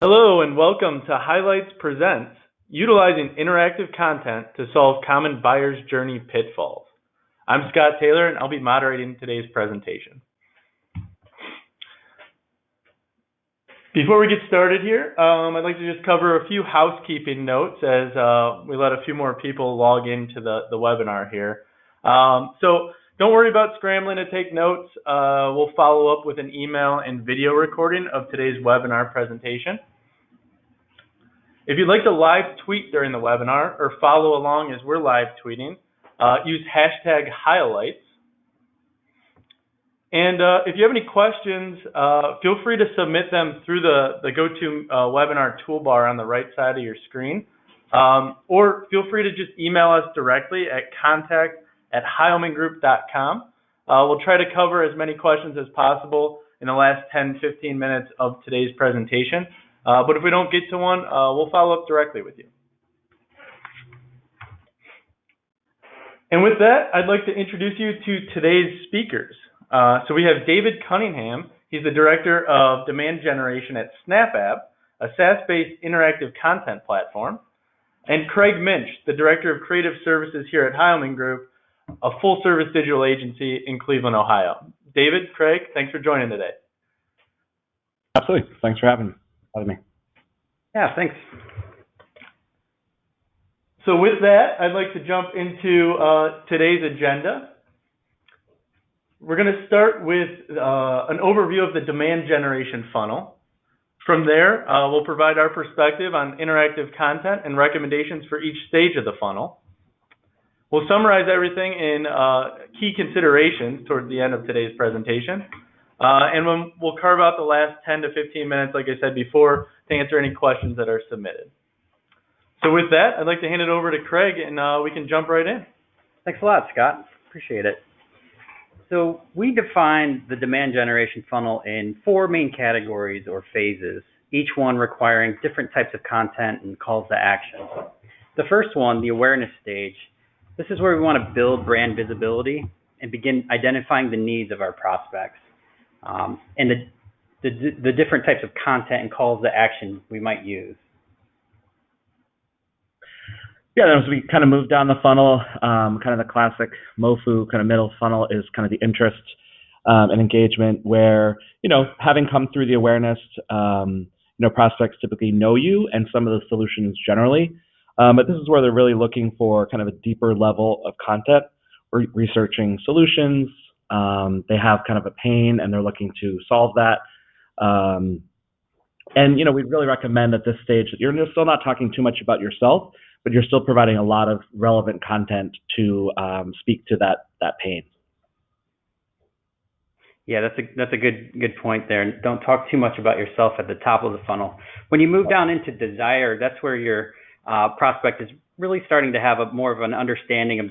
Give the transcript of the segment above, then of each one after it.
Hello and welcome to Highlights Presents, utilizing interactive content to solve common buyer's journey pitfalls. I'm Scott Taylor and I'll be moderating today's presentation. Before we get started here, I'd like to just cover a few housekeeping notes as we let a few more people log into the webinar here. So don't worry about scrambling to take notes. We'll follow up with an email and video recording of today's webinar presentation. If you'd like to live tweet during the webinar or follow along as we're live tweeting, use hashtag highlights. And if you have any questions, feel free to submit them through the GoToWebinar toolbar on the right side of your screen. Or feel free to just email us directly at contact@heilmangroup.com. We'll try to cover as many questions as possible in the last 10-15 minutes of today's presentation. But if we don't get to one, we'll follow up directly with you. And with that, I'd like to introduce you to today's speakers. So we have David Cunningham. He's the Director of Demand Generation at SnapApp, a SaaS-based interactive content platform. And Craig Minch, the Director of Creative Services here at Heilman Group, a full-service digital agency in Cleveland, Ohio. David, Craig, thanks for joining today. Absolutely. Thanks for having me. Yeah, thanks. So with that, I'd like to jump into today's agenda. We're going to start with an overview of the demand generation funnel. From there, we'll provide our perspective on interactive content and recommendations for each stage of the funnel. We'll summarize everything in key considerations towards the end of today's presentation. And we'll carve out the last 10 to 15 minutes, like I said before, to answer any questions that are submitted. So with that, I'd like to hand it over to Craig, and we can jump right in. Thanks a lot, Scott. Appreciate it. So we define the demand generation funnel in 4 main categories or phases, each one requiring different types of content and calls to action. The first one, the awareness stage, this is where we want to build brand visibility and begin identifying the needs of our prospects and the different types of content and calls to action we might use. Yeah, as we kind of move down the funnel, kind of the classic MOFU kind of middle funnel is kind of the interest and engagement where, having come through the awareness, prospects typically know you and some of the solutions generally. But this is where they're really looking for kind of a deeper level of content, researching solutions. They have kind of a pain and they're looking to solve that. And we really recommend at this stage that you're still not talking too much about yourself, but you're still providing a lot of relevant content to speak to that pain. Yeah, that's a good point there. Don't talk too much about yourself at the top of the funnel. When you move down into desire, that's where your prospect is really starting to have more of an understanding of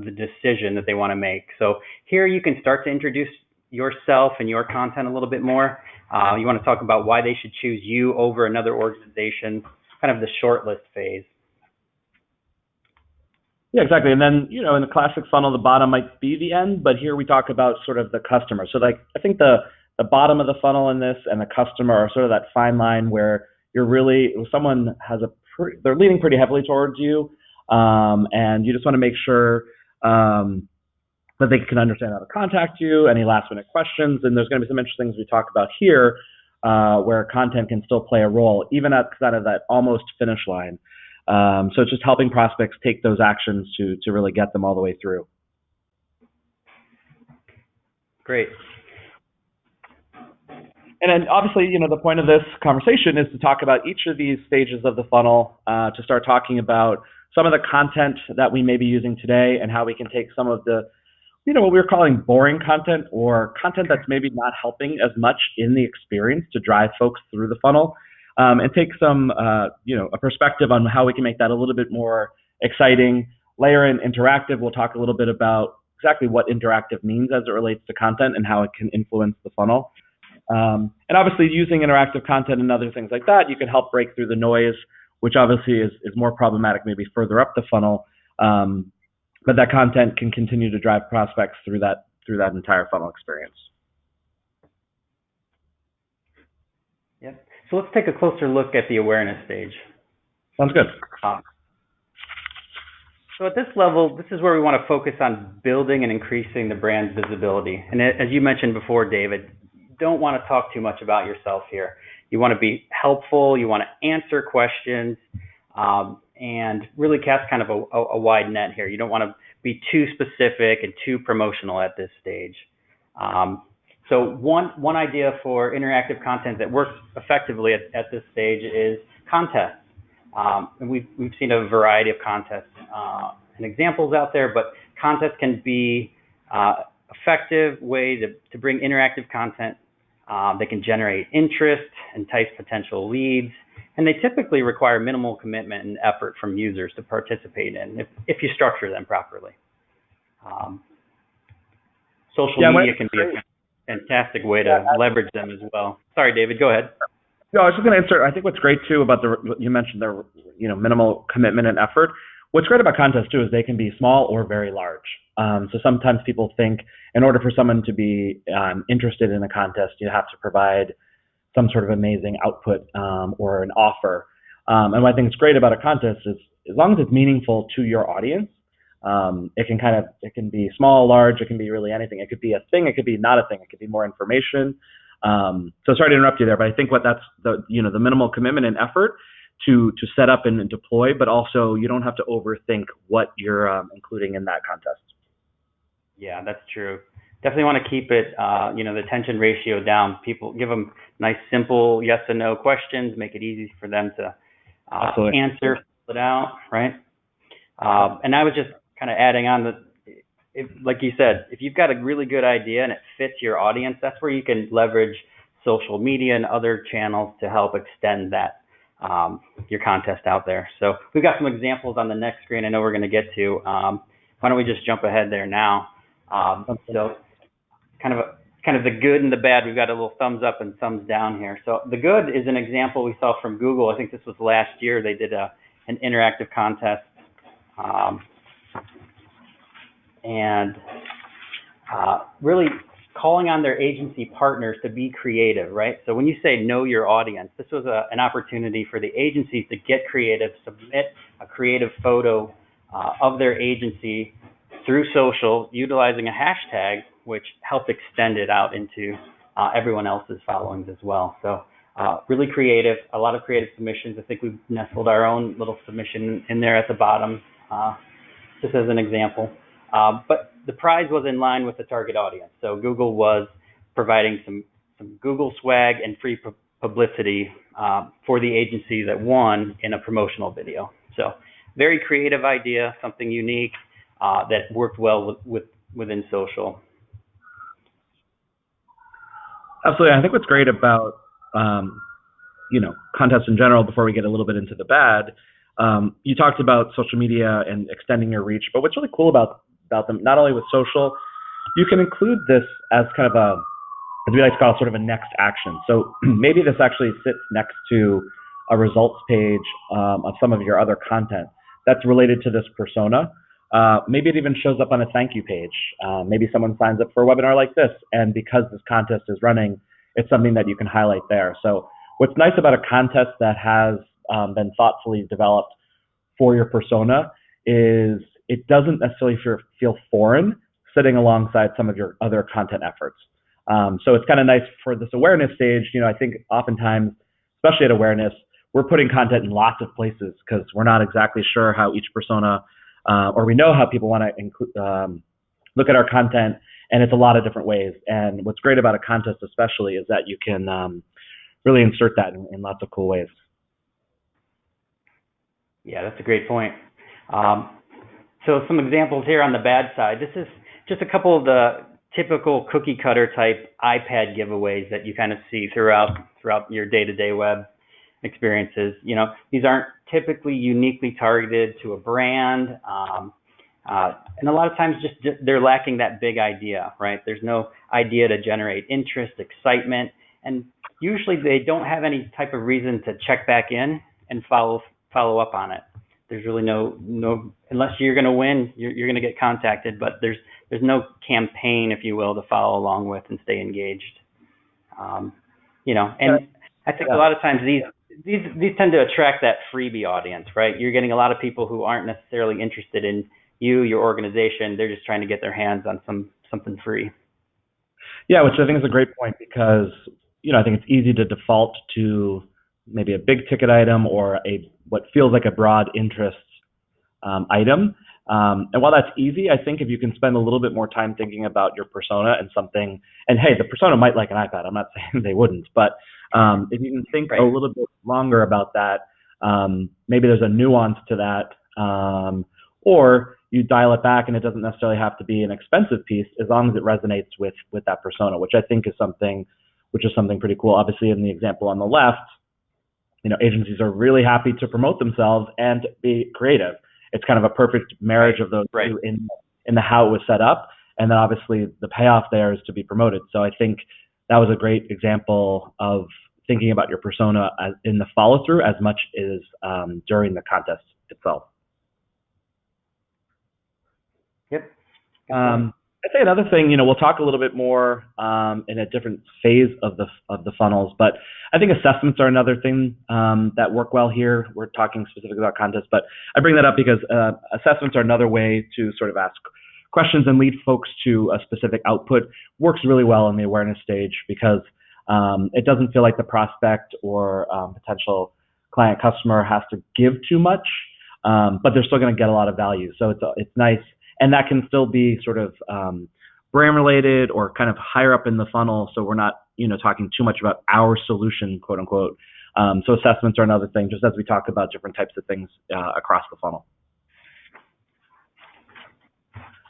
the decision that they want to make. So here you can start to introduce yourself and your content a little bit more. You want to talk about why they should choose you over another organization, kind of the shortlist phase. Yeah, exactly. And then, in the classic funnel, the bottom might be the end, but here we talk about sort of the customer. So I think the bottom of the funnel in this and the customer are sort of that fine line where someone has they're leaning pretty heavily towards you, and you just want to make sure that they can understand how to contact you, any last minute questions. And there's going to be some interesting things we talk about here where content can still play a role, even at kind of that almost finish line. So it's just helping prospects take those actions to really get them all the way through. Great. And then obviously, the point of this conversation is to talk about each of these stages of the funnel, to start talking about some of the content that we may be using today and how we can take some of the, what we're calling boring content or content that's maybe not helping as much in the experience to drive folks through the funnel. And take some, a perspective on how we can make that a little bit more exciting. Layer in interactive. We'll talk a little bit about exactly what interactive means as it relates to content and how it can influence the funnel. And obviously using interactive content and other things like that, you can help break through the noise, which obviously is more problematic maybe further up the funnel. But that content can continue to drive prospects through that entire funnel experience. So let's take a closer look at the awareness stage. Sounds good. So at this level, this is where we want to focus on building and increasing the brand's visibility. And as you mentioned before, David, you don't want to talk too much about yourself here. You want to be helpful. You want to answer questions, and really cast kind of a wide net here. You don't want to be too specific and too promotional at this stage. So one idea for interactive content that works effectively at this stage is contests. And we've seen a variety of contests and examples out there, but contests can be effective way to bring interactive content. They can generate interest, entice potential leads, and they typically require minimal commitment and effort from users to participate in if you structure them properly. Social media can be a fantastic way to leverage them as well. Sorry, David, go ahead. No, I was just going to answer. I think what's great too about you mentioned the minimal commitment and effort. What's great about contests too is they can be small or very large. So sometimes people think in order for someone to be interested in a contest, you have to provide some sort of amazing output or an offer. And what I think is great about a contest is as long as it's meaningful to your audience, it can be small, large, it can be really anything. It could be a thing, it could be not a thing, it could be more information. So sorry to interrupt you there, but I think that's the minimal commitment and effort to set up and deploy, but also you don't have to overthink what you're including in that contest. Yeah, that's true. Definitely want to keep it, the attention ratio down. People give them nice, simple yes and no questions, make it easy for them to answer, fill it out, right? And I was just kind of adding on that, like you said, if you've got a really good idea and it fits your audience, that's where you can leverage social media and other channels to help extend that your contest out there. So we've got some examples on the next screen I know we're going to get to. Why don't we just jump ahead there now? So kind of the good and the bad. We've got a little thumbs up and thumbs down here. So the good is an example we saw from Google. I think this was last year. They did an interactive contest. And really calling on their agency partners to be creative, right? So when you say know your audience, this was an opportunity for the agencies to get creative, submit a creative photo of their agency through social, utilizing a hashtag, which helped extend it out into everyone else's followings as well. So really creative, a lot of creative submissions. I think we've nestled our own little submission in there at the bottom, just as an example. But the prize was in line with the target audience. So Google was providing some Google swag and free publicity for the agency that won in a promotional video. So very creative idea, something unique that worked well within social. Absolutely. I think what's great about contests in general, before we get a little bit into the bad, you talked about social media and extending your reach, but what's really cool about them, not only with social, you can include this as kind of as we like to call it, sort of a next action. So maybe this actually sits next to a results page of some of your other content that's related to this persona. Maybe it even shows up on a thank you page. Maybe someone signs up for a webinar like this, and because this contest is running, it's something that you can highlight there. So what's nice about a contest that has been thoughtfully developed for your persona is it doesn't necessarily feel foreign sitting alongside some of your other content efforts. So it's kind of nice for this awareness stage. I think oftentimes, especially at awareness, we're putting content in lots of places because we're not exactly sure how each persona, or we know how people want to look at our content, and it's a lot of different ways. And what's great about a contest especially is that you can really insert that in lots of cool ways. Yeah, that's a great point. So some examples here on the bad side. This is just a couple of the typical cookie cutter type iPad giveaways that you kind of see throughout your day-to-day web experiences. These aren't typically uniquely targeted to a brand, and a lot of times just they're lacking that big idea, right? There's no idea to generate interest, excitement, and usually they don't have any type of reason to check back in and follow up on it. There's really no unless you're going to win, you're going to get contacted, but there's no campaign, if you will, to follow along with and stay engaged. And I think a Yeah. lot of times these tend to attract that freebie audience, right? You're getting a lot of people who aren't necessarily interested in you, your organization. They're just trying to get their hands on something free. Yeah, which I think is a great point because, I think it's easy to default to maybe a big ticket item or what feels like a broad interest item. And while that's easy, I think if you can spend a little bit more time thinking about your persona and something, and hey, the persona might like an iPad. I'm not saying they wouldn't, but if you can think Right. a little bit longer about that, maybe there's a nuance to that, or you dial it back and it doesn't necessarily have to be an expensive piece as long as it resonates with that persona, which I think is something pretty cool. Obviously, in the example on the left, agencies are really happy to promote themselves and be creative. It's kind of a perfect marriage of those Right. two in the how it was set up, and then obviously the payoff there is to be promoted. So I think that was a great example of thinking about your persona in the follow through as much as during the contest itself. Yep. I'd say another thing, we'll talk a little bit more in a different phase of the funnels, but I think assessments are another thing that work well here. We're talking specifically about contests, but I bring that up because assessments are another way to sort of ask questions and lead folks to a specific output. Works really well in the awareness stage because it doesn't feel like the prospect or potential client customer has to give too much, but they're still going to get a lot of value. So it's nice. And that can still be sort of brand related or kind of higher up in the funnel. So we're not, talking too much about our solution, quote unquote. So assessments are another thing, just as we talk about different types of things across the funnel.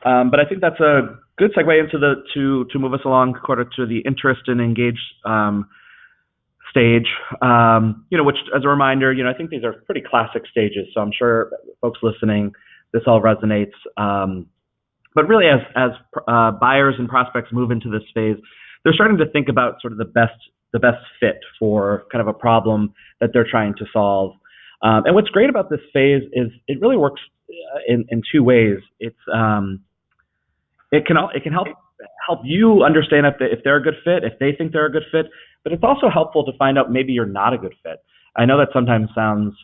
But I think that's a good segue into to move us along quarter to the interest and engage stage, which as a reminder, I think these are pretty classic stages. So I'm sure folks listening, this all resonates. But really, as buyers and prospects move into this phase, they're starting to think about sort of the best fit for kind of a problem that they're trying to solve. And what's great about this phase is it really works in two ways. It can help you understand if they're a good fit, if they think they're a good fit, but it's also helpful to find out maybe you're not a good fit. I know that sometimes sounds,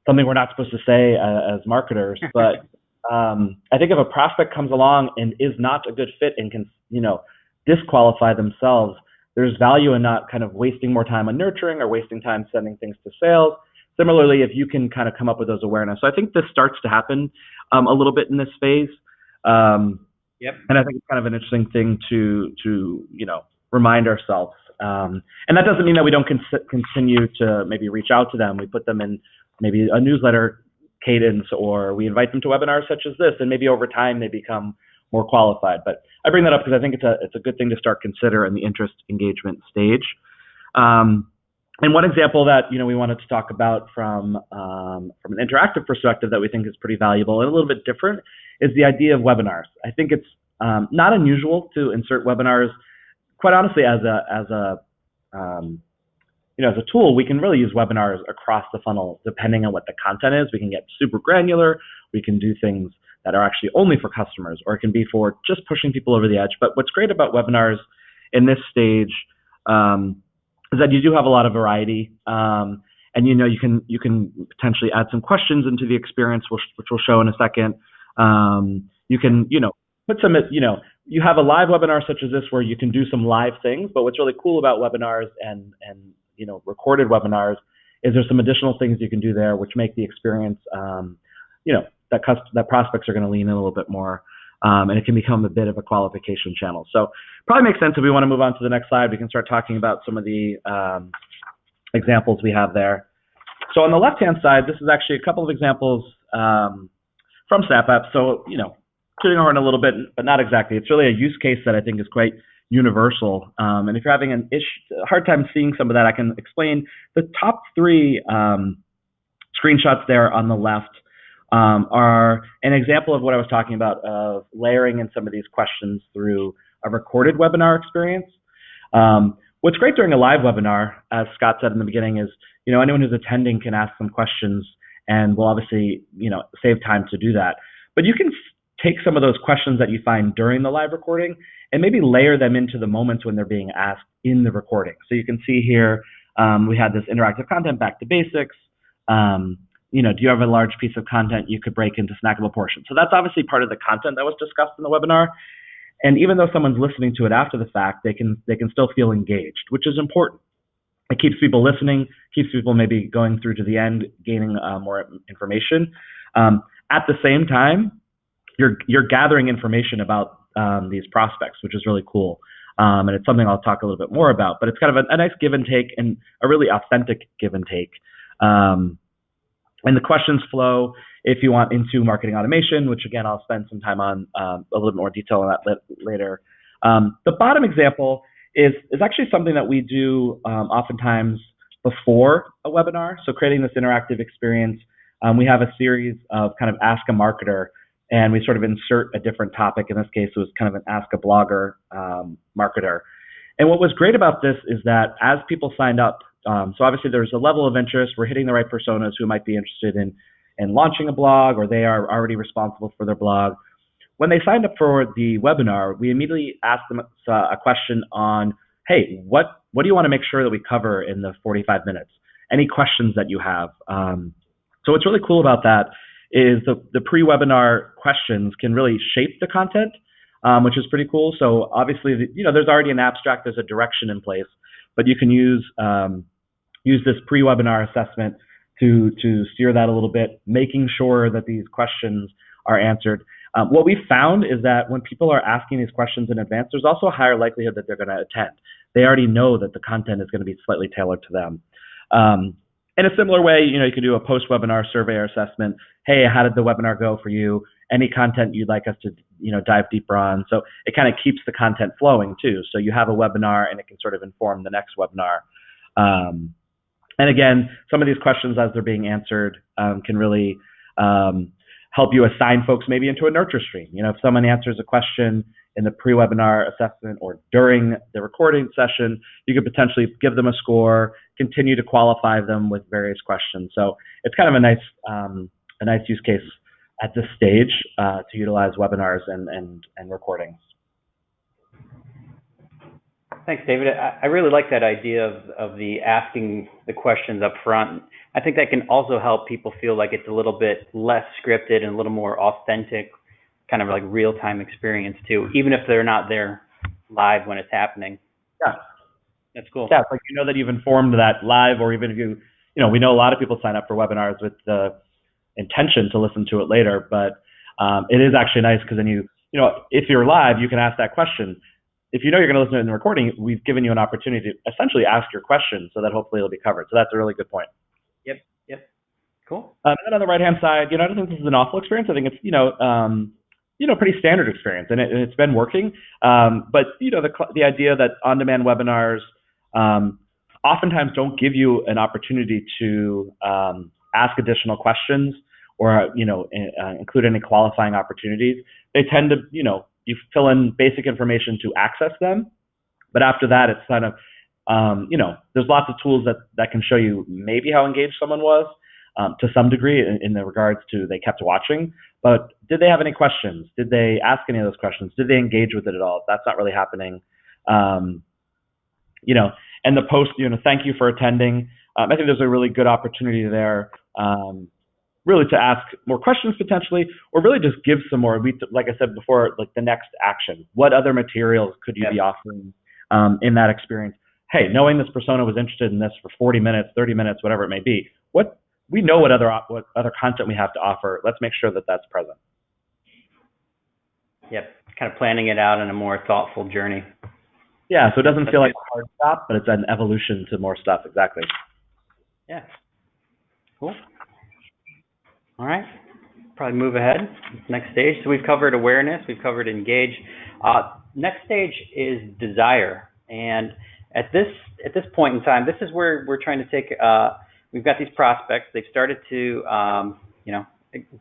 something we're not supposed to say as marketers, but I think if a prospect comes along and is not a good fit and can, disqualify themselves, there's value in not kind of wasting more time on nurturing or wasting time sending things to sales. Similarly, if you can kind of come up with those awareness. So I think this starts to happen a little bit in this phase. Yep. And I think it's kind of an interesting thing to remind ourselves. And that doesn't mean that we don't continue to maybe reach out to them. We put them in maybe a newsletter cadence, or we invite them to webinars such as this, and maybe over time they become more qualified. But I bring that up because I think it's a good thing to start consider in the interest engagement stage. And one example that we wanted to talk about from an interactive perspective that we think is pretty valuable and a little bit different is the idea of webinars. I think it's not unusual to insert webinars. Quite honestly, as a tool, we can really use webinars across the funnel depending on what the content is. We can get super granular. We can do things that are actually only for customers, or it can be for just pushing people over the edge. But what's great about webinars in this stage is that you do have a lot of variety, and you can potentially add some questions into the experience, which we'll show in a second. You can put some you have a live webinar such as this where you can do some live things. But what's really cool about webinars and recorded webinars is there's some additional things you can do there which make the experience that prospects are going to lean in a little bit more, and it can become a bit of a qualification channel. So probably makes sense if we want to move on to the next slide. We can start talking about some of the examples we have there. So on the left-hand side, this is actually a couple of examples from SnapApp. So, tooting our horn a little bit, but not exactly. It's really a use case that I think is quite universal. And if you're having a hard time seeing some of that, I can explain the top three screenshots there on the left are an example of what I was talking about of layering in some of these questions through a recorded webinar experience. What's great during a live webinar, as Scott said in the beginning, is anyone who's attending can ask some questions, and we'll obviously save time to do that. But you can take some of those questions that you find during the live recording and maybe layer them into the moments when they're being asked in the recording. So you can see here, we had this interactive content, back to basics. Do you have a large piece of content you could break into snackable portions? So that's obviously part of the content that was discussed in the webinar. And even though someone's listening to it after the fact, they can still feel engaged, which is important. It keeps people listening, keeps people maybe going through to the end, gaining more information. At the same time, you're gathering information about these prospects, which is really cool. And it's something I'll talk a little bit more about, but it's kind of a nice give and take, and a really authentic give and take. And the questions flow, if you want, into marketing automation, which again, I'll spend some time on a little bit more detail on that later. The bottom example is actually something that we do oftentimes before a webinar. So creating this interactive experience, we have a series of kind of Ask a Marketer, and we sort of insert a different topic. In this case, it was kind of an Ask a Blogger marketer. And what was great about this is that as people signed up, so obviously there's a level of interest, we're hitting the right personas who might be interested in launching a blog, or they are already responsible for their blog. When they signed up for the webinar, we immediately asked them a question on, hey, what do you want to make sure that we cover in the 45 minutes? Any questions that you have? So what's really cool about that is the pre-webinar questions can really shape the content, which is pretty cool. So obviously, there's already an abstract, there's a direction in place, but you can use this pre-webinar assessment to steer that a little bit, making sure that these questions are answered. What we found is that when people are asking these questions in advance, there's also a higher likelihood that they're going to attend. They already know that the content is going to be slightly tailored to them. In a similar way, you can do a post-webinar survey or assessment. Hey, how did the webinar go for you? Any content you'd like us to, dive deeper on? So it kind of keeps the content flowing too. So you have a webinar and it can sort of inform the next webinar. And again, some of these questions as they're being answered can really help you assign folks maybe into a nurture stream. If someone answers a question in the pre-webinar assessment or during the recording session, you could potentially give them a score, continue to qualify them with various questions. So it's kind of a nice use case at this stage to utilize webinars and recordings. Thanks, David. I really like that idea of the asking the questions up front. I think that can also help people feel like it's a little bit less scripted and a little more authentic, kind of like real-time experience too, even if they're not there live when it's happening. Yeah. That's cool. Yeah, it's like that you've informed that live, or even if we know a lot of people sign up for webinars with the intention to listen to it later, but it is actually nice because then if you're live, you can ask that question. If you're going to listen to it in the recording, we've given you an opportunity to essentially ask your question so that hopefully it'll be covered. So that's a really good point. Yep. Cool. And on the right-hand side, I don't think this is an awful experience. I think it's, pretty standard experience, and it's been working. But, the idea that on-demand webinars oftentimes don't give you an opportunity to ask additional questions or, include any qualifying opportunities. They tend to, you fill in basic information to access them. But after that, it's kind of, there's lots of tools that can show you maybe how engaged someone was to some degree in the regards to they kept watching. But did they have any questions? Did they ask any of those questions? Did they engage with it at all? That's not really happening. And the post, thank you for attending. I think there's a really good opportunity there, really to ask more questions potentially, or really just give some more, like I said before, like the next action. What other materials could you be offering in that experience? Hey, knowing this persona was interested in this for 40 minutes, 30 minutes, whatever it may be, we know what other content we have to offer. Let's make sure that that's present. Yep, kind of planning it out in a more thoughtful journey. Yeah, so it doesn't feel like a hard stop, but it's an evolution to more stuff, exactly. Yeah, cool. All right, probably move ahead. Next stage. So we've covered awareness, we've covered engage. Next stage is desire. And at this point in time, this is where we're trying to take, we've got these prospects, they've started to,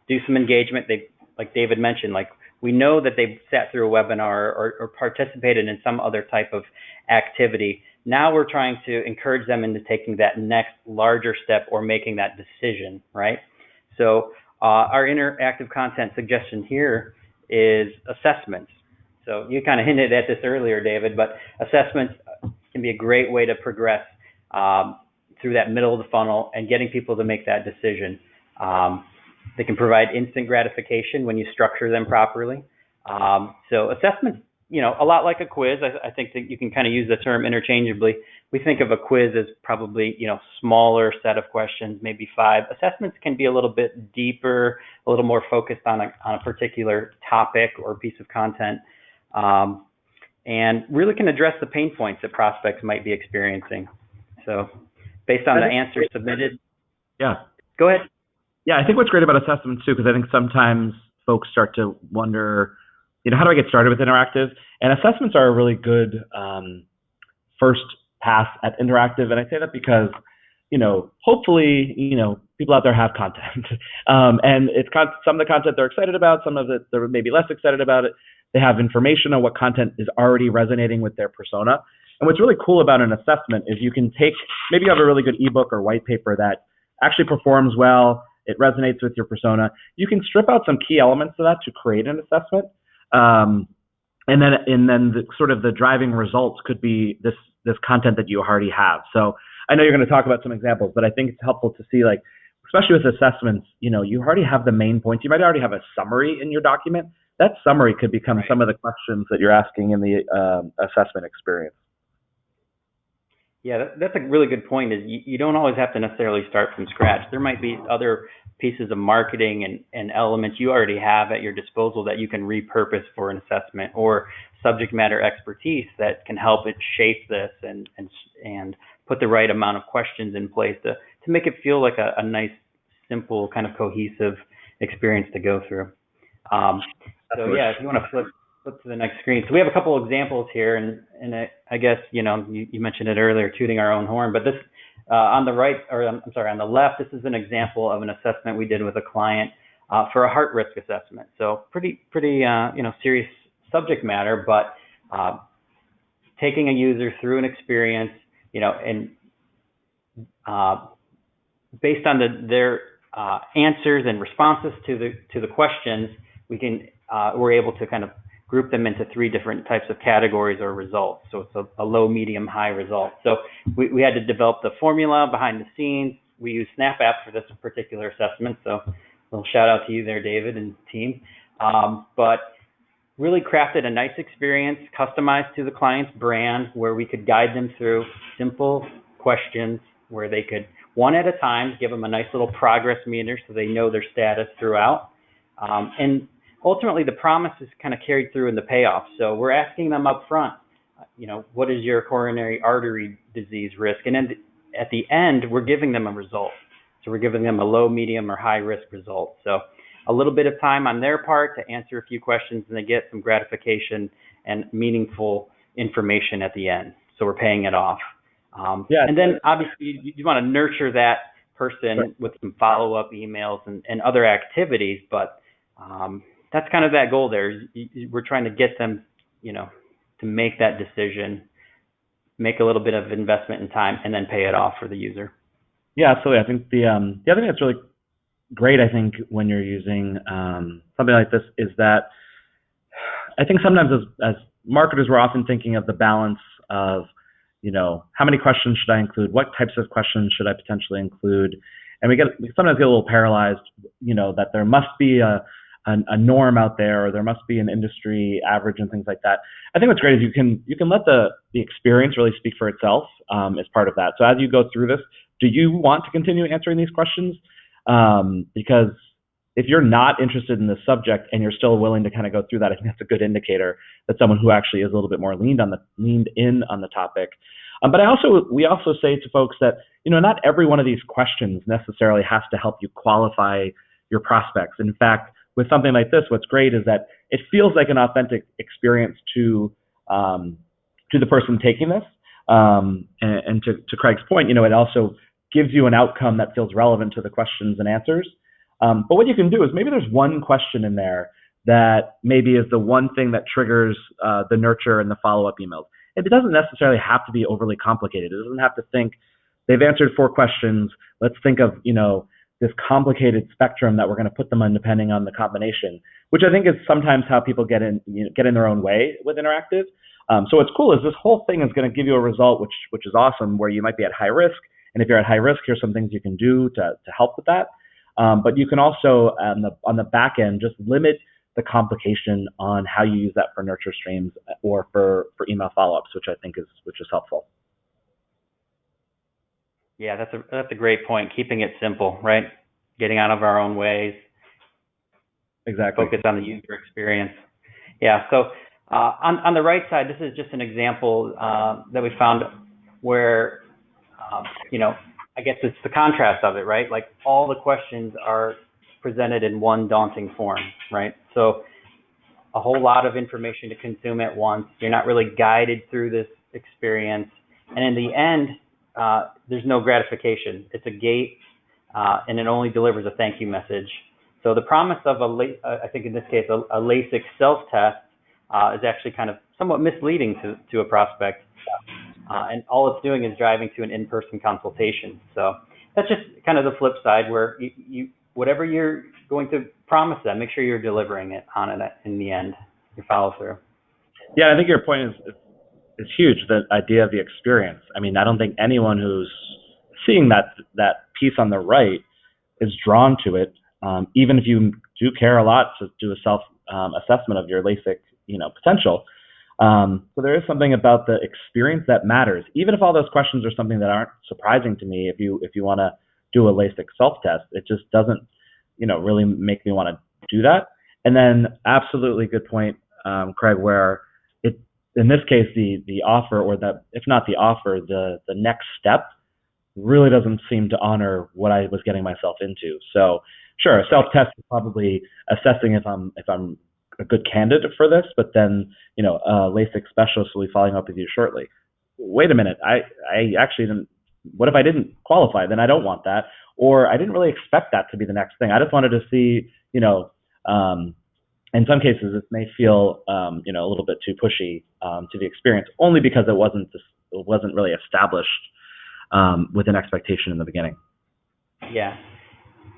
do some engagement. They've, like David mentioned, like we know that they've sat through a webinar or participated in some other type of activity. Now we're trying to encourage them into taking that next larger step or making that decision, right? So our interactive content suggestion here is assessments. So you kind of hinted at this earlier, David, but assessments can be a great way to progress through that middle of the funnel and getting people to make that decision. They can provide instant gratification when you structure them properly. So assessments, a lot like a quiz. I think that you can kind of use the term interchangeably. We think of a quiz as probably, smaller set of questions, maybe 5. Assessments can be a little bit deeper, a little more focused on a particular topic or piece of content, and really can address the pain points that prospects might be experiencing. So based on the answers submitted. Yeah. Go ahead. Yeah, I think what's great about assessments too, because I think sometimes folks start to wonder, how do I get started with interactive? And assessments are a really good first pass at interactive. And I say that because, hopefully, people out there have content. And it's some of the content they're excited about, some of it they're maybe less excited about it. They have information on what content is already resonating with their persona. And what's really cool about an assessment is you can maybe you have a really good ebook or white paper that actually performs well, it resonates with your persona. You can strip out some key elements of that to create an assessment. And then the driving results could be this content that you already have. So I know you're going to talk about some examples, but I think it's helpful to see, especially with assessments, you already have the main points. You might already have a summary in your document. That summary could become some of the questions that you're asking in the assessment experience. Yeah, that's a really good point. Is you don't always have to necessarily start from scratch. There might be other pieces of marketing and elements you already have at your disposal that you can repurpose for an assessment, or subject matter expertise that can help it shape this and put the right amount of questions in place to make it feel like a nice, simple, kind of cohesive experience to go through. So yeah, if you want to flip to the next screen. So we have a couple examples here, and I guess, you mentioned it earlier, tooting our own horn, but this on the right, on the left, this is an example of an assessment we did with a client for a heart risk assessment. So pretty serious subject matter, but taking a user through an experience, and based on their answers and responses to the questions, we're able to kind of group them into 3 different types of categories or results. So it's a low, medium, high result. So we had to develop the formula behind the scenes. We use Snap App for this particular assessment. So a little shout out to you there, David and team. But really crafted a nice experience, customized to the client's brand, where we could guide them through simple questions where they could, one at a time, give them a nice little progress meter so they know their status throughout. And ultimately, the promise is kind of carried through in the payoff. So we're asking them up front, what is your coronary artery disease risk? And then at the end, we're giving them a result. So we're giving them a low, medium, or high risk result. So a little bit of time on their part to answer a few questions, and they get some gratification and meaningful information at the end. So we're paying it off. And then obviously you want to nurture that person with some follow-up emails and other activities, but that's kind of that goal there. We're trying to get them, to make that decision, make a little bit of investment in time, and then pay it off for the user. Yeah, absolutely. I think the other thing that's really great, I think, when you're using something like this is that I think sometimes as marketers, we're often thinking of the balance of, how many questions should I include? What types of questions should I potentially include? And we sometimes get a little paralyzed, that there must be a norm out there, or there must be an industry average and things like that. I think what's great is you can let the experience really speak for itself as part of that. So as you go through this, do you want to continue answering these questions? Because if you're not interested in the subject and you're still willing to kind of go through that, I think that's a good indicator that someone who actually is a little bit more leaned in on the topic. But we also say to folks that, not every one of these questions necessarily has to help you qualify your prospects. In fact, with something like this, what's great is that it feels like an authentic experience to the person taking this. And to Craig's point, it also gives you an outcome that feels relevant to the questions and answers. But what you can do is maybe there's one question in there that maybe is the one thing that triggers the nurture and the follow-up emails. It doesn't necessarily have to be overly complicated. It doesn't have to think, they've answered 4 questions. Let's think of, this complicated spectrum that we're going to put them on depending on the combination, which I think is sometimes how people get in their own way with interactive. So what's cool is this whole thing is going to give you a result which is awesome, where you might be at high risk, and if you're at high risk, here's some things you can do to help with that. But you can also on the back end just limit the complication on how you use that for nurture streams or for email follow-ups, which I think is helpful. Yeah, that's a great point. Keeping it simple, right? Getting out of our own ways. Exactly. Focus on the user experience. Yeah. So on the right side, this is just an example that we found where I guess it's the contrast of it, right? Like all the questions are presented in one daunting form, right? So a whole lot of information to consume at once. You're not really guided through this experience, and in the end, there's no gratification. It's a gate, and it only delivers a thank you message. So the promise of I think in this case, a LASIK self-test is actually kind of somewhat misleading to a prospect. And all it's doing is driving to an in-person consultation. So that's just kind of the flip side, where you whatever you're going to promise them, make sure you're delivering it on it in the end, your follow through. Yeah, I think your point is huge, the idea of the experience. I mean, I don't think anyone who's seeing that piece on the right is drawn to it, even if you do care a lot to do a self assessment of your LASIK, potential. So there is something about the experience that matters, even if all those questions are something that aren't surprising to me. If you want to do a LASIK self-test, it just doesn't, really make me want to do that. And then absolutely good point, Craig, where in this case, the offer, or if not the offer, the next step really doesn't seem to honor what I was getting myself into. So sure, a self-test is probably assessing if I'm a good candidate for this, but then, a LASIK specialist will be following up with you shortly. Wait a minute, I actually didn't, what if I didn't qualify? Then I don't want that. Or I didn't really expect that to be the next thing. I just wanted to see, in some cases it may feel, a little bit too pushy to the experience, only because it wasn't really established with an expectation in the beginning. Yeah.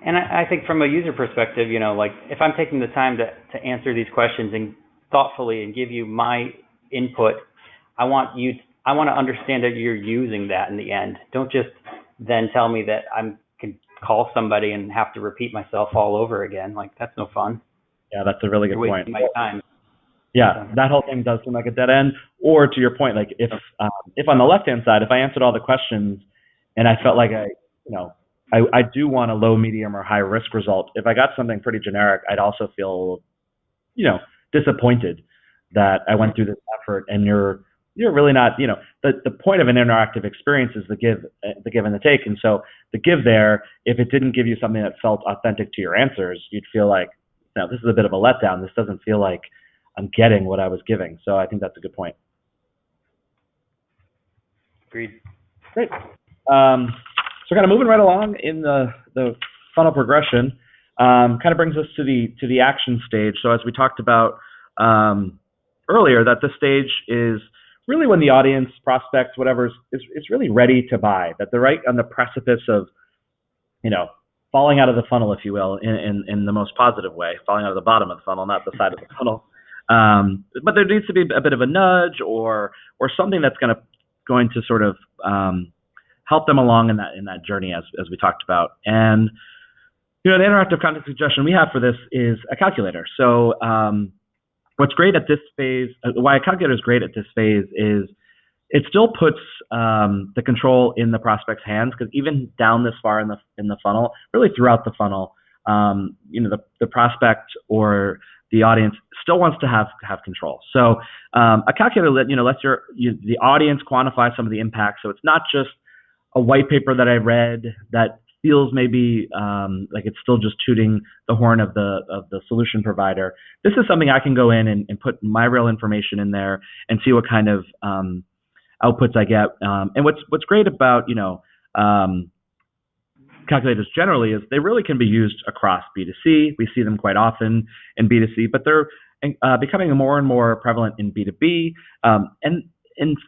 And I think from a user perspective, like if I'm taking the time to answer these questions and thoughtfully and give you my input, I want to understand that you're using that in the end. Don't just then tell me that I can call somebody and have to repeat myself all over again. Like, that's no fun. Yeah, that's a really good You're point. wasting my time. Yeah, that whole thing does seem like a dead end. Or to your point, like if on the left-hand side, if I answered all the questions and I felt like I do want a low, medium, or high risk result. If I got something pretty generic, I'd also feel, disappointed that I went through this effort and you're really not, the point of an interactive experience is the give and the take. And so the give there, if it didn't give you something that felt authentic to your answers, you'd feel like, this is a bit of a letdown. This doesn't feel like I'm getting what I was giving. So I think that's a good point. Agreed. Great. So kind of moving right along in the funnel progression, kind of brings us to the action stage. So as we talked about earlier, that this stage is really when the audience, prospects, whatever, is really ready to buy, that they're right on the precipice of, falling out of the funnel, if you will, in the most positive way, falling out of the bottom of the funnel, not the side of the funnel. But there needs to be a bit of a nudge or something that's going to sort of help them along in that journey as we talked about. And the interactive content suggestion we have for this is a calculator. So what's great at this phase, why a calculator is great at this phase is it still puts the control in the prospect's hands, because even down this far in the funnel, really throughout the funnel, the prospect or the audience still wants to have control. So a calculator lets the audience quantify some of the impacts. So it's not just a white paper that I read that feels maybe like it's still just tooting the horn of the solution provider. This is something I can go in and put my real information in there and see what kind of outputs I get. And what's great about calculators generally is they really can be used across B2C. We see them quite often in B2C, but they're becoming more and more prevalent in B2B. And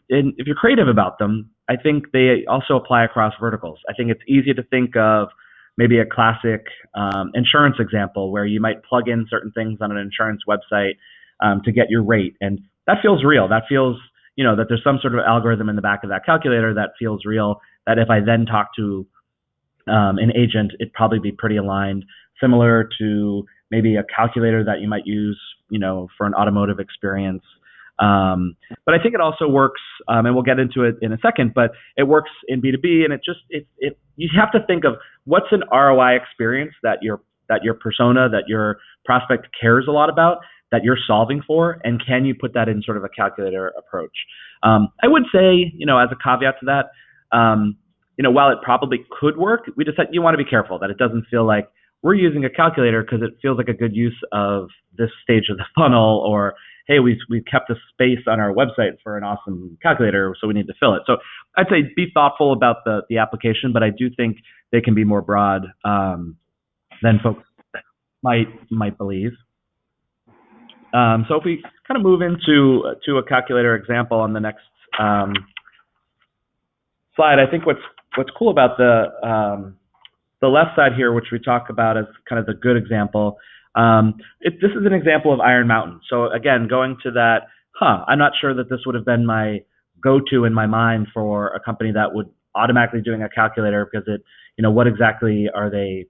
if you're creative about them, I think they also apply across verticals. I think it's easy to think of maybe a classic insurance example where you might plug in certain things on an insurance website to get your rate. And that feels real. That feels, that there's some sort of algorithm in the back of that calculator that feels real, that if I then talk to an agent, it'd probably be pretty aligned, similar to maybe a calculator that you might use, for an automotive experience. But I think it also works, and we'll get into it in a second, but it works in B2B, and you have to think of what's an ROI experience that your persona, that your prospect cares a lot about, that you're solving for, and can you put that in sort of a calculator approach? I would say, as a caveat to that, while it probably could work, you want to be careful that it doesn't feel like we're using a calculator because it feels like a good use of this stage of the funnel, or hey, we've kept a space on our website for an awesome calculator, so we need to fill it. So I'd say be thoughtful about the application, but I do think they can be more broad than folks might believe. So if we kind of move into a calculator example on the next slide, I think what's cool about the left side here, which we talk about as kind of the good example, this is an example of Iron Mountain. So again, going to that, I'm not sure that this would have been my go-to in my mind for a company that would automatically doing a calculator, because what exactly are they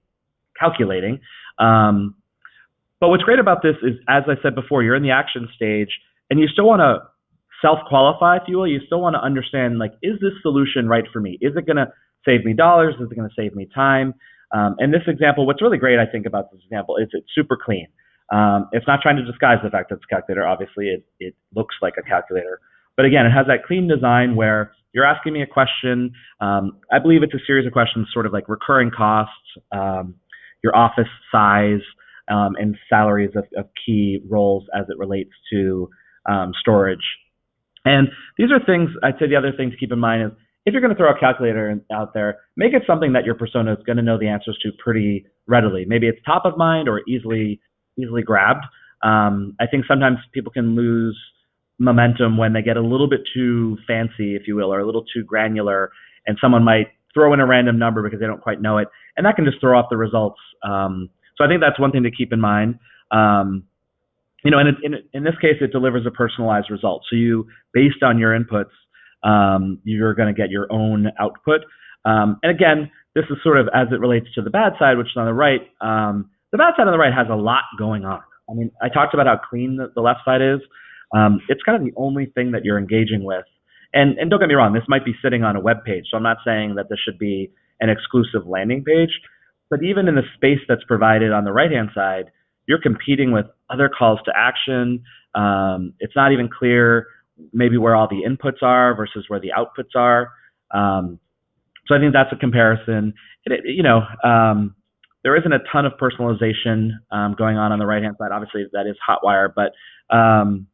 calculating? But what's great about this is, as I said before, you're in the action stage and you still want to self-qualify, if you will. You still want to understand, like, is this solution right for me? Is it going to save me dollars? Is it going to save me time? And this example, what's really great, I think, about this example is it's super clean. It's not trying to disguise the fact that it's a calculator. Obviously, it looks like a calculator. But again, it has that clean design where you're asking me a question. I believe it's a series of questions, sort of like recurring costs, your office size, and salaries of key roles as it relates to storage. And these are things, I'd say the other thing to keep in mind is, if you're going to throw a calculator out there, make it something that your persona is going to know the answers to pretty readily. Maybe it's top of mind or easily grabbed. I think sometimes people can lose momentum when they get a little bit too fancy, if you will, or a little too granular, and someone might throw in a random number because they don't quite know it, and that can just throw off the results. So I think that's one thing to keep in mind. And in this case, it delivers a personalized result. So based on your inputs, you're going to get your own output. And again, this is sort of as it relates to the bad side, which is on the right. The bad side on the right has a lot going on. I mean, I talked about how clean the left side is. It's kind of the only thing that you're engaging with. And don't get me wrong, this might be sitting on a web page. So I'm not saying that this should be an exclusive landing page. But even in the space that's provided on the right-hand side, you're competing with other calls to action. It's not even clear maybe where all the inputs are versus where the outputs are. So I think that's a comparison. There isn't a ton of personalization going on the right-hand side. Obviously, that is Hotwire. But, and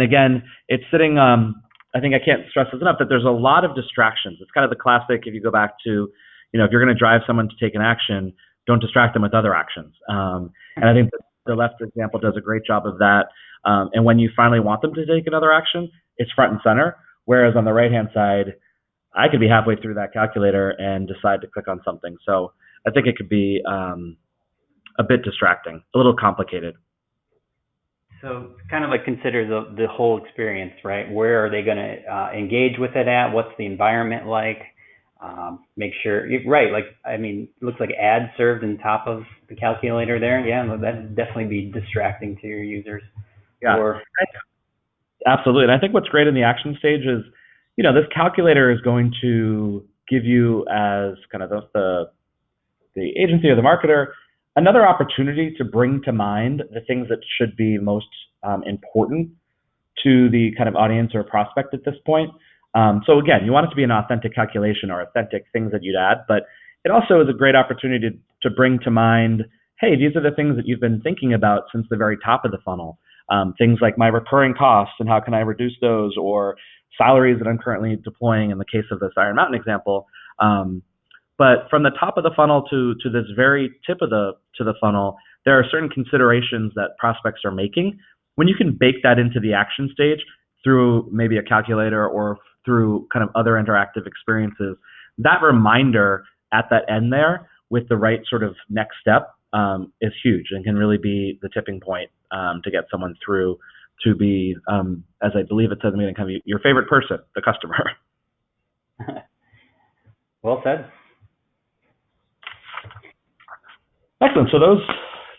again, it's sitting, I think I can't stress this enough, that there's a lot of distractions. It's kind of the classic, if you go back to, if you're going to drive someone to take an action, don't distract them with other actions. And I think the left example does a great job of that. And when you finally want them to take another action, it's front and center. Whereas on the right-hand side, I could be halfway through that calculator and decide to click on something. So I think it could be a bit distracting, a little complicated. So kind of like consider the whole experience, right? Where are they going to engage with it at? What's the environment like? Make sure, right, it looks like ads served on top of the calculator there. Yeah, that'd definitely be distracting to your users. Yeah, absolutely. And I think what's great in the action stage is, this calculator is going to give you, as kind of the agency or the marketer, another opportunity to bring to mind the things that should be most important to the kind of audience or prospect at this point. So again, you want it to be an authentic calculation or authentic things that you'd add, but it also is a great opportunity to bring to mind, hey, these are the things that you've been thinking about since the very top of the funnel. Things like my recurring costs and how can I reduce those, or salaries that I'm currently deploying in the case of this Iron Mountain example. But from the top of the funnel to this very tip of the funnel, there are certain considerations that prospects are making. When you can bake that into the action stage through maybe a calculator or through kind of other interactive experiences, that reminder at that end there with the right sort of next step is huge and can really be the tipping point to get someone through to be, as I believe it says in the beginning, your favorite person, the customer. Well said. Excellent. So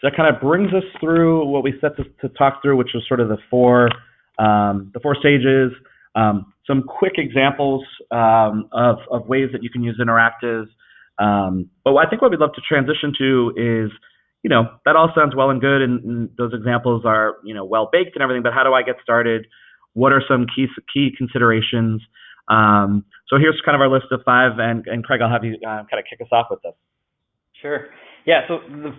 that kind of brings us through what we set to talk through, which was sort of the four stages. Some quick examples of ways that you can use interactives. But I think what we'd love to transition to is, that all sounds well and good, and those examples are, well baked and everything. But how do I get started? What are some key considerations? So here's kind of our list of 5, and Craig, I'll have you kind of kick us off with this. Sure. Yeah, so the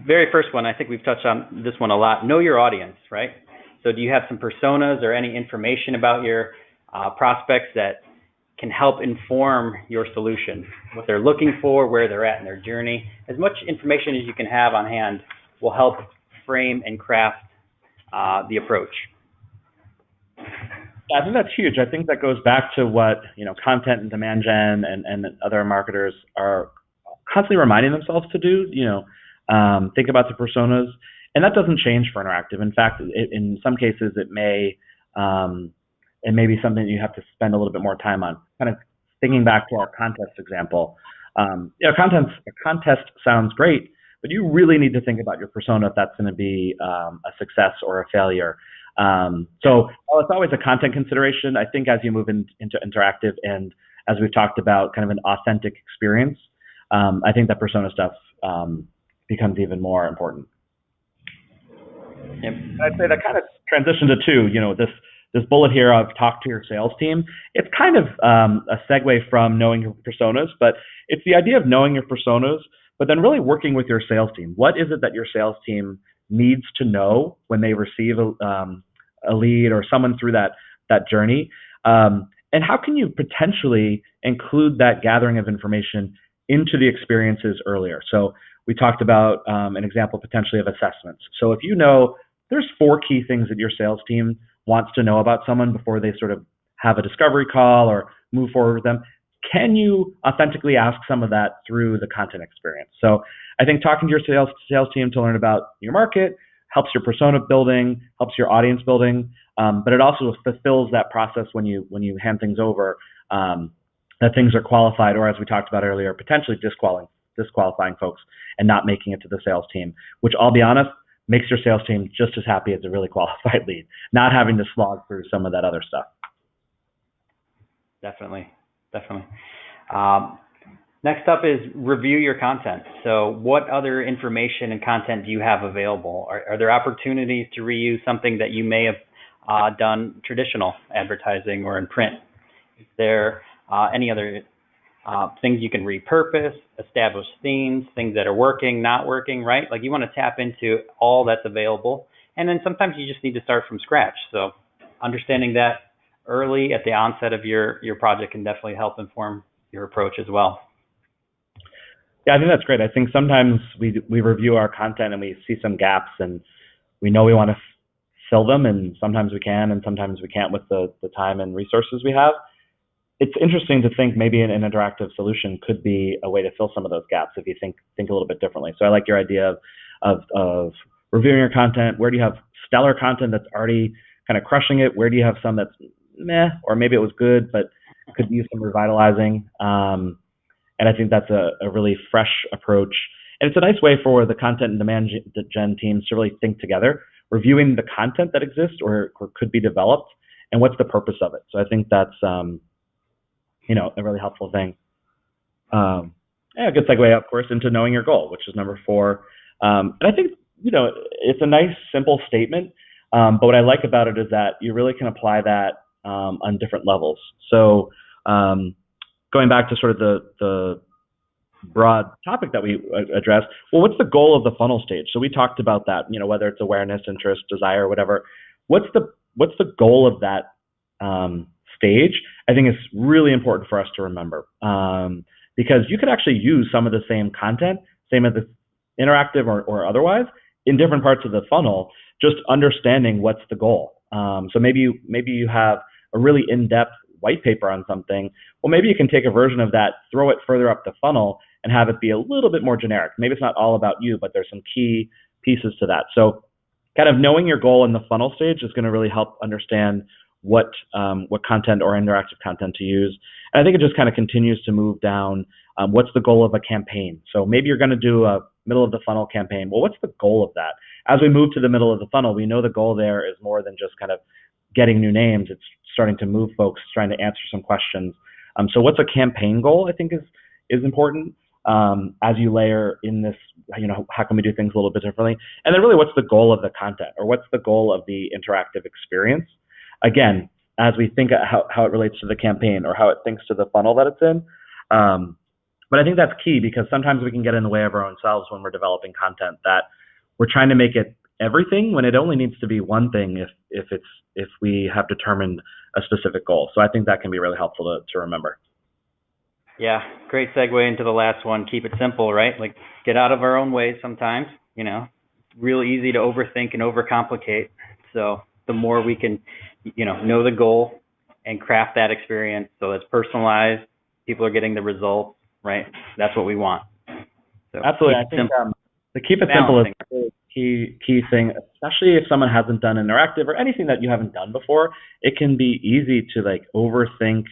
very first one, I think we've touched on this one a lot. Know your audience, right? So do you have some personas or any information about your prospects that can help inform your solution, what they're looking for, where they're at in their journey? As much information as you can have on hand will help frame and craft the approach. I think that's huge. I think that goes back to what, content and demand gen and other marketers are constantly reminding themselves to do, think about the personas, and that doesn't change for interactive. In fact, in some cases, it may be something you have to spend a little bit more time on. Kind of thinking back to our contest example, contest sounds great, but you really need to think about your persona if that's going to be a success or a failure. So while it's always a content consideration, I think as you move into interactive and as we've talked about, kind of an authentic experience, I think that persona stuff becomes even more important. Yep. I'd say that kind of transition to 2, this bullet here of talk to your sales team. It's kind of a segue from knowing your personas, but it's the idea of knowing your personas, but then really working with your sales team. What is it that your sales team needs to know when they receive a lead or someone through that journey? And how can you potentially include that gathering of information into the experiences earlier? So we talked about an example potentially of assessments. So if there's 4 key things that your sales team wants to know about someone before they sort of have a discovery call or move forward with them, can you authentically ask some of that through the content experience? So I think talking to your sales team to learn about your market helps your persona building, helps your audience building, but it also fulfills that process when you hand things over, that things are qualified, or as we talked about earlier, potentially disqualifying folks and not making it to the sales team, which I'll be honest, makes your sales team just as happy as a really qualified lead, not having to slog through some of that other stuff. Definitely. Next up is review your content. So what other information and content do you have available? Are there opportunities to reuse something that you may have done traditional advertising or in print? Is there any other things you can repurpose, establish themes, things that are working, not working, right? Like you want to tap into all that's available. And then sometimes you just need to start from scratch. So understanding that early at the onset of your project can definitely help inform your approach as well. Yeah, I think that's great. I think sometimes we review our content and we see some gaps and we know we want to fill them, and sometimes we can and sometimes we can't with the time and resources we have. It's interesting to think maybe an interactive solution could be a way to fill some of those gaps if you think a little bit differently. So I like your idea of reviewing your content. Where do you have stellar content that's already kind of crushing it? Where do you have some that's meh, or maybe it was good but could use some revitalizing? And I think that's a really fresh approach. And it's a nice way for the content and demand gen teams to really think together, reviewing the content that exists or could be developed and what's the purpose of it. So I think that's a really helpful thing. A good segue, of course, into knowing your goal, which is number 4. And I think, it's a nice, simple statement. But what I like about it is that you really can apply that on different levels. So going back to sort of the broad topic that we addressed, well, what's the goal of the funnel stage? So we talked about that, whether it's awareness, interest, desire, whatever. What's the goal of that stage? I think it's really important for us to remember, because you could actually use some of the same content, same as the interactive or otherwise, in different parts of the funnel, just understanding what's the goal. So maybe you have a really in-depth white paper on something. Well, maybe you can take a version of that, throw it further up the funnel, and have it be a little bit more generic. Maybe it's not all about you, but there's some key pieces to that. So kind of knowing your goal in the funnel stage is going to really help understand what content or interactive content to use. And I think it just kind of continues to move down. What's the goal of a campaign? So maybe you're going to do a middle of the funnel campaign. Well, what's the goal of that? As we move to the middle of the funnel, we know the goal there is more than just kind of getting new names. It's starting to move folks, trying to answer some questions. So what's a campaign goal, I think is important as you layer in this, how can we do things a little bit differently? And then really what's the goal of the content, or what's the goal of the interactive experience? Again, as we think how it relates to the campaign or how it thinks to the funnel that it's in. But I think that's key, because sometimes we can get in the way of our own selves when we're developing content, that we're trying to make it everything when it only needs to be one thing if we have determined a specific goal. So I think that can be really helpful to remember. Yeah, great segue into the last one. Keep it simple, right? Like, get out of our own way sometimes. Real easy to overthink and overcomplicate. So the more we can, know the goal and craft that experience so it's personalized, people are getting the results, right? That's what we want. So absolutely. I think the keep it simple is a key thing, especially if someone hasn't done interactive or anything that you haven't done before. It can be easy to overthink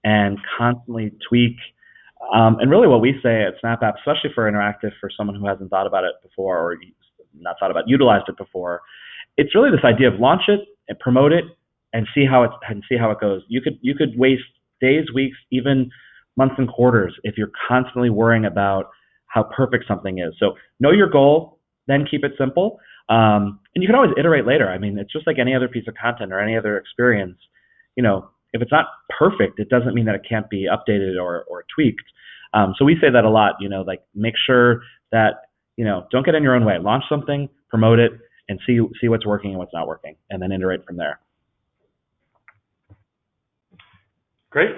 and constantly tweak. And really what we say at SnapApp, especially for interactive, for someone who hasn't thought about it before or not thought about, utilized it before, it's really this idea of launch it and promote it and see how it goes. You could waste days, weeks, even months and quarters if you're constantly worrying about how perfect something is. So know your goal, then keep it simple. And you can always iterate later. I mean, it's just like any other piece of content or any other experience. If it's not perfect, it doesn't mean that it can't be updated or tweaked. So we say that a lot, make sure that, don't get in your own way. Launch something, promote it, and see what's working and what's not working, and then iterate from there. Great.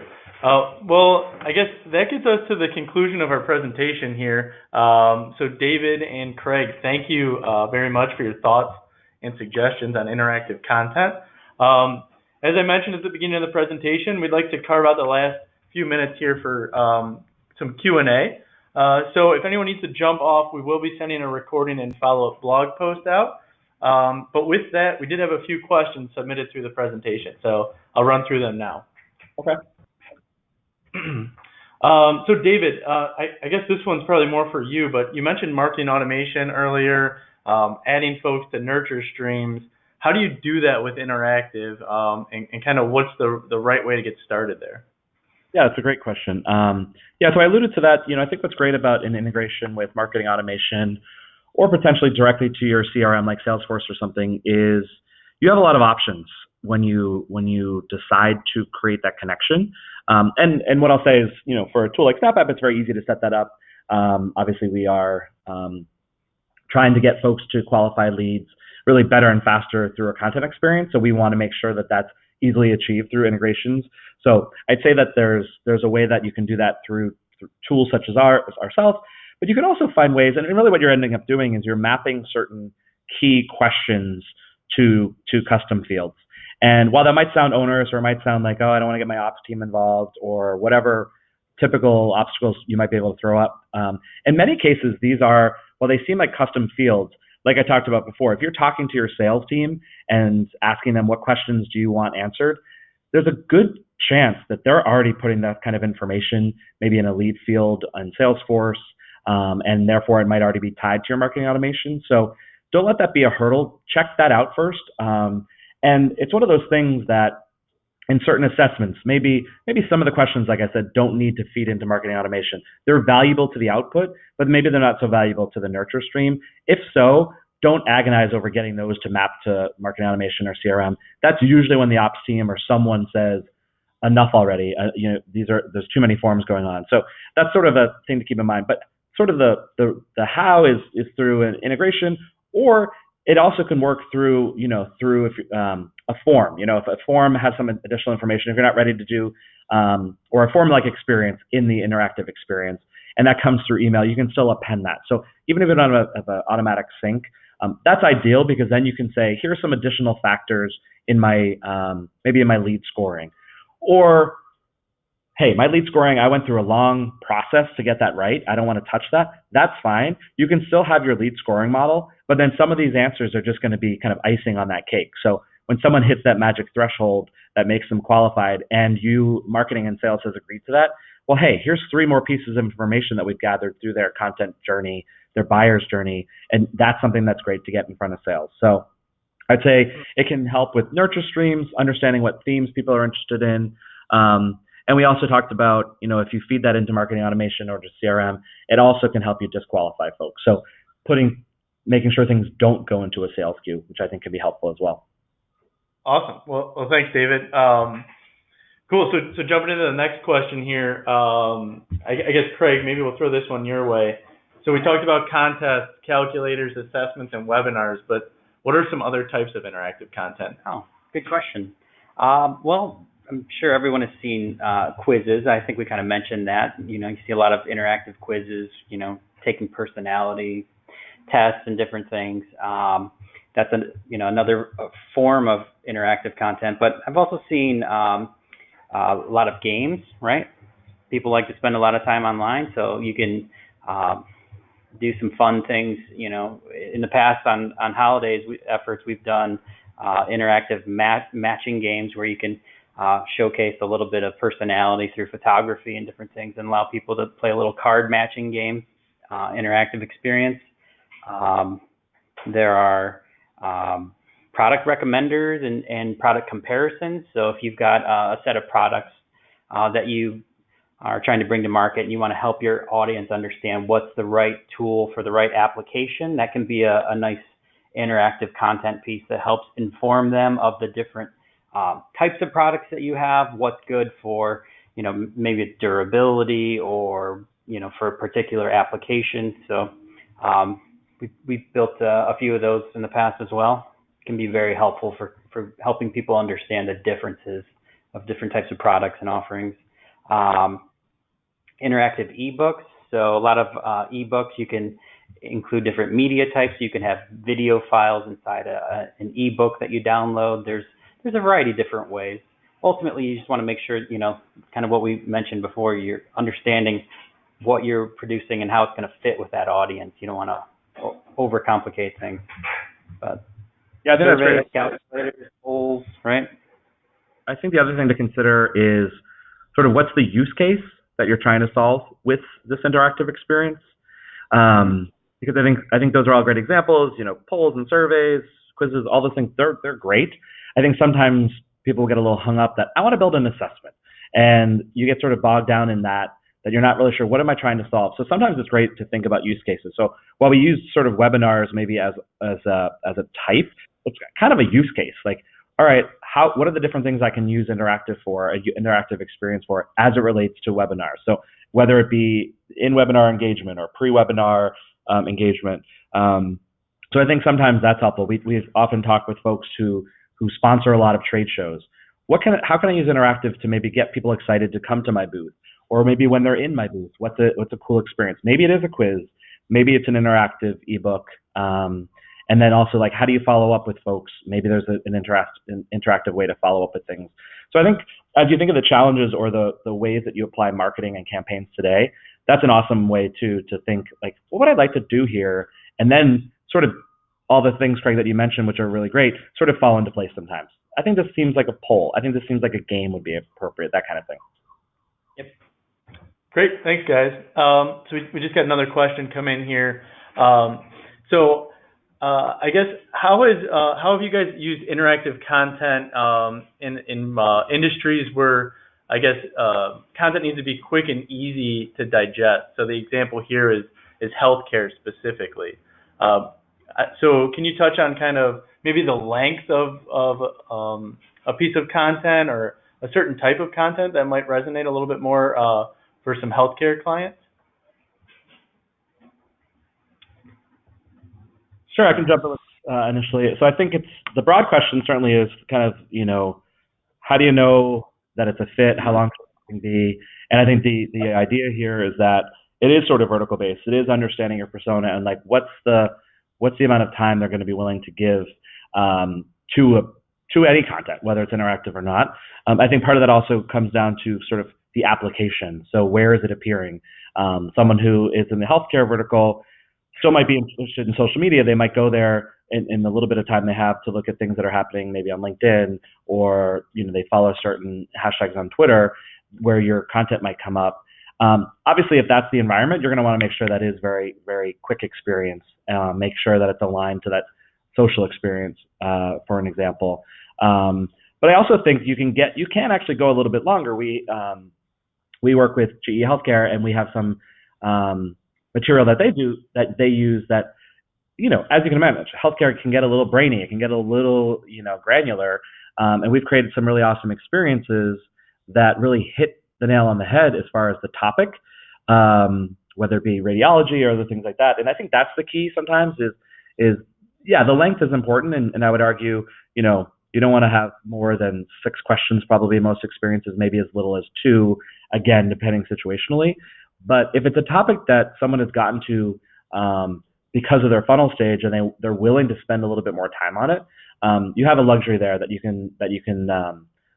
Well, I guess that gets us to the conclusion of our presentation here. So David and Craig, thank you very much for your thoughts and suggestions on interactive content. As I mentioned at the beginning of the presentation, we'd like to carve out the last few minutes here for some Q&A. So if anyone needs to jump off, we will be sending a recording and follow-up blog post out. But with that, we did have a few questions submitted through the presentation, so I'll run through them now. Okay. So David, I guess this one's probably more for you, but you mentioned marketing automation earlier, adding folks to nurture streams. How do you do that with interactive, and kind of what's the right way to get started there? Yeah, that's a great question. So I alluded to that. I think what's great about an integration with marketing automation or potentially directly to your CRM like Salesforce or something is you have a lot of options when you decide to create that connection. And what I'll say is, for a tool like SnapApp, it's very easy to set that up. Obviously, we are trying to get folks to qualify leads really better and faster through a content experience. So we want to make sure that that's easily achieved through integrations. So I'd say that there's a way that you can do that through tools such as ourselves, but you can also find ways, and really what you're ending up doing is you're mapping certain key questions to custom fields. And while that might sound onerous, or it might sound like, oh, I don't want to get my ops team involved, or whatever typical obstacles you might be able to throw up. In many cases, these are, while they seem like custom fields, like I talked about before, if you're talking to your sales team and asking them what questions do you want answered, there's a good chance that they're already putting that kind of information maybe in a lead field on Salesforce, and therefore it might already be tied to your marketing automation. So don't let that be a hurdle. Check that out first. And it's one of those things that in certain assessments, maybe some of the questions, like I said, don't need to feed into marketing automation. They're valuable to the output, but maybe they're not so valuable to the nurture stream. If so, don't agonize over getting those to map to marketing automation or CRM. That's usually when the ops team or someone says, enough already. There's too many forms going on. So that's sort of a thing to keep in mind. But sort of the how is through an integration, or it also can work through a form. If a form has some additional information, if you're not ready to do, or a form-like experience in the interactive experience, and that comes through email, you can still append that. So even if you don't have an automatic sync, that's ideal, because then you can say, here are some additional factors in my maybe in my lead scoring, or hey, my lead scoring, I went through a long process to get that right. I don't want to touch that. That's fine. You can still have your lead scoring model, but then some of these answers are just going to be kind of icing on that cake. So when someone hits that magic threshold that makes them qualified and you, marketing and sales, has agreed to that, well, hey, here's 3 more pieces of information that we've gathered through their content journey, their buyer's journey, and that's something that's great to get in front of sales. So I'd say it can help with nurture streams, understanding what themes people are interested in. And we also talked about, if you feed that into marketing automation or just CRM, it also can help you disqualify folks. So making sure things don't go into a sales queue, which I think can be helpful as well. Awesome. Well, thanks, David. Cool. So jumping into the next question here, I guess, Craig, maybe we'll throw this one your way. So we talked about contests, calculators, assessments, and webinars, but what are some other types of interactive content? Oh, good question. Well, I'm sure everyone has seen quizzes. I think we kind of mentioned that. You see a lot of interactive quizzes, taking personality tests and different things. That's another form of interactive content. But I've also seen a lot of games, right? People like to spend a lot of time online, so you can do some fun things. In the past on holidays efforts, we've done interactive matching games where you can showcase a little bit of personality through photography and different things, and allow people to play a little card matching game, interactive experience. There are product recommenders and product comparisons. So if you've got a set of products that you are trying to bring to market and you want to help your audience understand what's the right tool for the right application, that can be a nice interactive content piece that helps inform them of the different types of products that you have, what's good for, maybe it's durability or, for a particular application. So we've built a few of those in the past as well. It can be very helpful for helping people understand the differences of different types of products and offerings. Interactive ebooks. So a lot of ebooks, you can include different media types. You can have video files inside an ebook that you download. There's a variety of different ways. Ultimately, you just want to make sure, kind of what we mentioned before, you're understanding what you're producing and how it's going to fit with that audience. You don't want to overcomplicate things. But yeah, I think that's great. Calculators, polls, right? I think the other thing to consider is sort of what's the use case that you're trying to solve with this interactive experience. Because I think those are all great examples. Polls and surveys, quizzes, all those things, they're great. I think sometimes people get a little hung up that I want to build an assessment, and you get sort of bogged down in that you're not really sure what am I trying to solve. So sometimes it's great to think about use cases. So while we use sort of webinars maybe as a type, it's kind of a use case. Like, all right, what are the different things I can use interactive experience for as it relates to webinars? So whether it be in webinar engagement or pre-webinar engagement. So I think sometimes that's helpful. We've often talked with folks who sponsor a lot of trade shows. How can I use interactive to maybe get people excited to come to my booth? Or maybe when they're in my booth, what's a cool experience? Maybe it is a quiz, maybe it's an interactive ebook, and then also how do you follow up with folks? Maybe there's an interactive way to follow up with things. So I think as you think of the challenges or the ways that you apply marketing and campaigns today, that's an awesome way to think what would I like to do here, and then sort of all the things, Craig, that you mentioned, which are really great, sort of fall into place sometimes. I think this seems like a poll. I think this seems like a game would be appropriate, that kind of thing. Yep. Great. Thanks, guys. So we just got another question come in here. So I guess how have you guys used interactive content in industries where I guess content needs to be quick and easy to digest? So the example here is healthcare specifically. So can you touch on kind of maybe the length of a piece of content or a certain type of content that might resonate a little bit more for some healthcare clients? Sure, I can jump in initially. So I think the broad question certainly is kind of, how do you know that it's a fit? How long it can be? And I think the idea here is that it is sort of vertical based. It is understanding your persona and what's the amount of time they're going to be willing to give to any content, whether it's interactive or not. I think part of that also comes down to sort of the application. So where is it appearing? Someone who is in the healthcare vertical still might be interested in social media. They might go there in the little bit of time they have to look at things that are happening maybe on LinkedIn, or they follow certain hashtags on Twitter where your content might come up. Obviously, if that's the environment, you're going to want to make sure that is very, very quick experience. Make sure that it's aligned to that social experience, for an example. But I also think you can actually go a little bit longer. We work with GE Healthcare, and we have some material that they use that, as you can imagine, healthcare can get a little brainy. It can get a little, granular. And we've created some really awesome experiences that really hit the nail on the head as far as the topic, whether it be radiology or other things like that. And I think that's the key sometimes is the length is important. And I would argue, you don't want to have more than 6 questions, probably in most experiences, maybe as little as 2, again, depending situationally. But if it's a topic that someone has gotten to because of their funnel stage and they're willing to spend a little bit more time on it, you have a luxury there that you can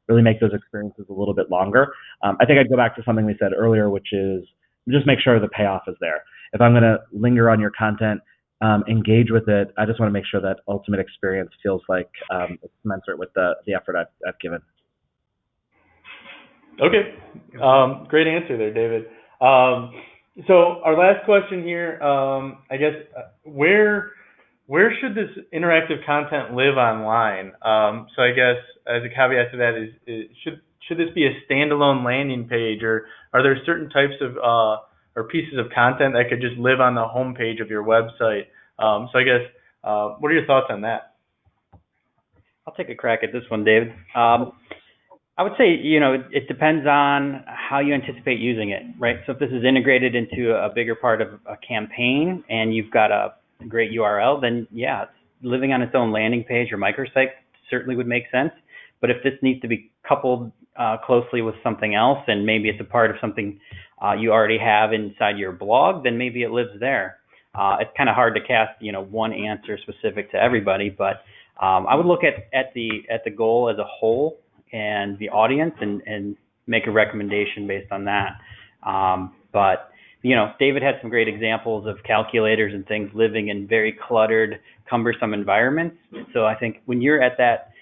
really make those experiences a little bit longer. I think I'd go back to something we said earlier, which is just make sure the payoff is there. If I'm going to linger on your content, engage with it, I just want to make sure that ultimate experience feels like it's commensurate with the effort I've given. Okay. Great answer there, David. So our last question here, I guess, where should this interactive content live online? So I guess as a caveat to that is should this be a standalone landing page, or are there certain types of or pieces of content that could just live on the homepage of your website? So I guess what are your thoughts on that? I'll take a crack at this one, David. I would say, it depends on how you anticipate using it, right? So if this is integrated into a bigger part of a campaign and you've got a great URL, then yeah, living on its own landing page or microsite certainly would make sense. But if this needs to be coupled closely with something else, and maybe it's a part of something you already have inside your blog, then maybe it lives there. It's kind of hard to cast, one answer specific to everybody, but I would look at the goal as a whole and the audience and make a recommendation based on that. But David had some great examples of calculators and things living in very cluttered, cumbersome environments. So I think when you're at that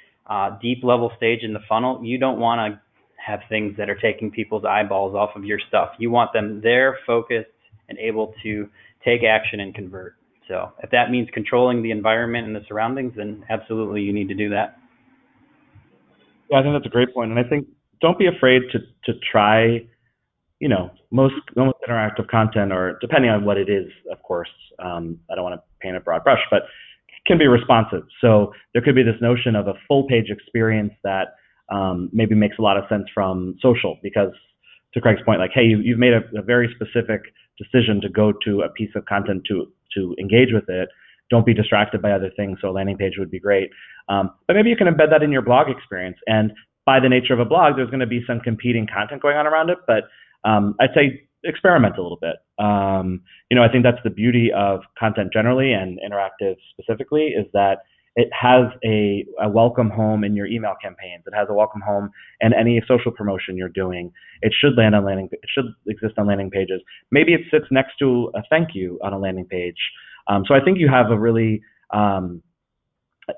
deep level stage in the funnel, you don't want to have things that are taking people's eyeballs off of your stuff. You want them there, focused, and able to take action and convert. So if that means controlling the environment and the surroundings, then absolutely you need to do that. Yeah, I think that's a great point. And I think don't be afraid to try, most interactive content, or depending on what it is, of course, I don't want to paint a broad brush, but it can be responsive. So there could be this notion of a full page experience that maybe makes a lot of sense from social, because to Craig's point, like, hey, you've made a very specific decision to go to a piece of content to engage with it. Don't be distracted by other things. So a landing page would be great. But maybe you can embed that in your blog experience. And by the nature of a blog, there's going to be some competing content going on around it. But I'd say experiment a little bit. I think that's the beauty of content generally, and interactive specifically, is that it has a welcome home in your email campaigns. It has a welcome home in any social promotion you're doing. It should it should exist on landing pages. Maybe it sits next to a thank you on a landing page. So I think you have a really, a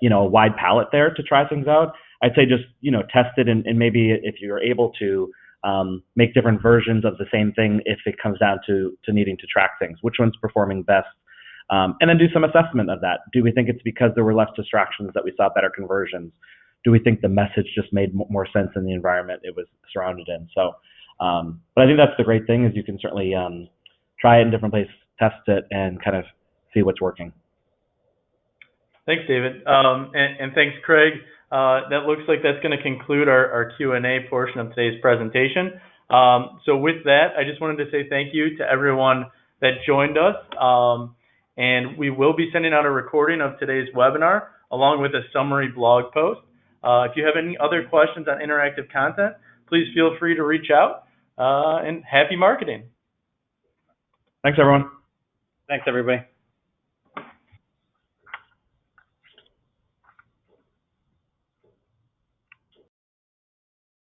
wide palette there to try things out. I'd say just, test it, and maybe if you're able to make different versions of the same thing, if it comes down to needing to track things, which one's performing best, and then do some assessment of that. Do we think it's because there were less distractions that we saw better conversions? Do we think the message just made more sense in the environment it was surrounded in? So, but I think that's the great thing, is you can certainly try it in different places, test it, and kind of see what's working. Thanks, David. And thanks, Craig. That looks like that's going to conclude our Q&A portion of today's presentation. So with that, I just wanted to say thank you to everyone that joined us. And we will be sending out a recording of today's webinar along with a summary blog post. If you have any other questions on interactive content, please feel free to reach out, and happy marketing. Thanks, everyone. Thanks, everybody.